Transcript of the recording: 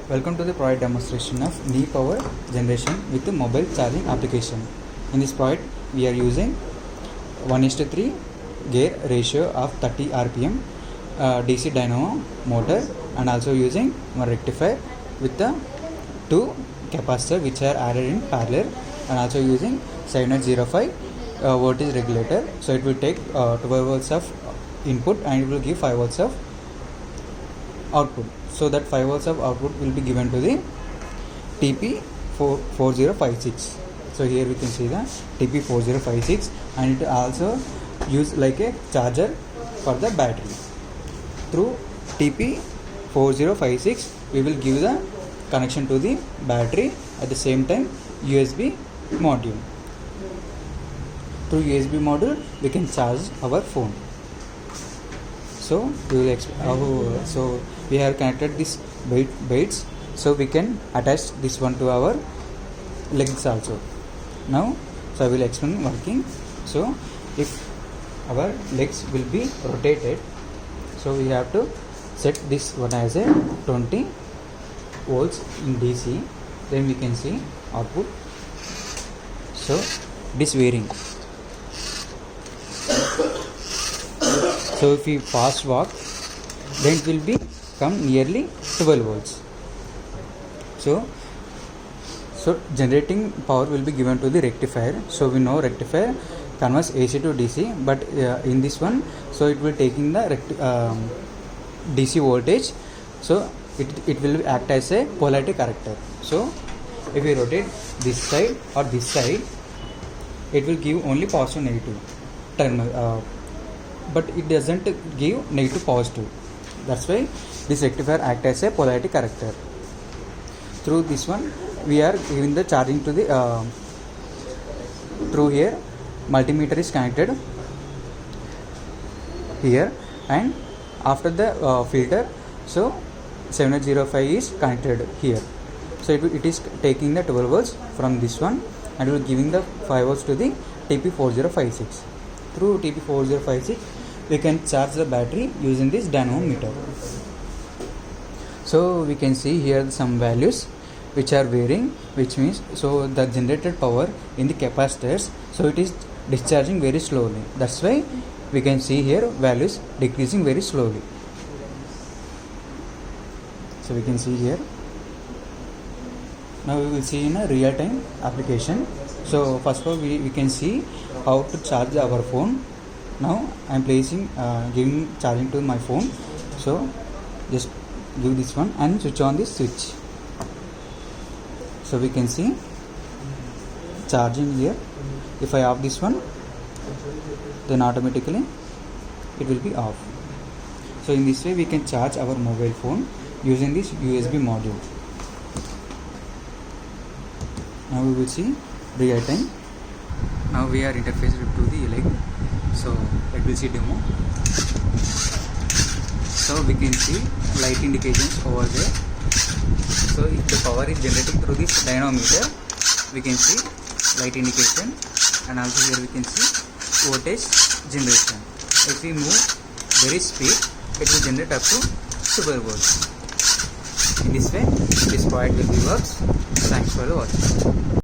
Welcome to the product demonstration of knee power generation with the mobile charging application. In this product, we are using 1:3 gear ratio of 30 rpm DC dynamo motor, and also using one rectifier with the two capacitor which are added in parallel, and also using 705 voltage regulator. So it will take 12 volts of input and it will give 5 volts of output. So that 5 volts of output will be given to the TP4056. So here we can see the TP4056, and it also use like a charger for the battery. Through TP4056 we will give the connection to the battery, at the same time USB module. Through USB module we can charge our phone. So we have connected this baits, so we can attach this one to our legs also. Now I will explain working. So if our legs will be rotated, so we have to set this one as a 20 volts in DC. Then we can see output. So this varying. So if we fast walk, then it will become nearly 12 volts. So generating power will be given to the rectifier. So we know rectifier converts AC to DC, but in this one, so it will taking the DC voltage. So it will act as a polarity corrector. So if we rotate this side or this side, it will give only positive negative terminal, but it doesn't give negative positive. That's why this rectifier act as a polarity corrector. Through this one we are giving the charging to the through here multimeter is connected here, and after the filter, so 705 is connected here. So it is taking the 12 volts from this one and it will giving the 5 volts to the TP4056. Through TP4056 we can charge the battery using this dynamometer. So we can see here some values which are varying, which means so the generated power in the capacitors, so it is discharging very slowly. That's why we can see here values decreasing very slowly. So we can see here. Now we will see in a real time application. So first of all we can see how to charge our phone. Now I am placing giving charging to my phone. So just give this one and switch on this switch. So we can see charging here. If I off this one, then automatically it will be off. So in this way we can charge our mobile phone using this USB module. Now we will see real time. Now we are interfaced to the leg. So let me see demo. So we can see light indications over there. So if the power is generating through this dynamometer, we can see light indication, and also here we can see voltage generation. If we move very speed, it will generate up to 12 volts. In this way, this product will be works. Thanks for watching.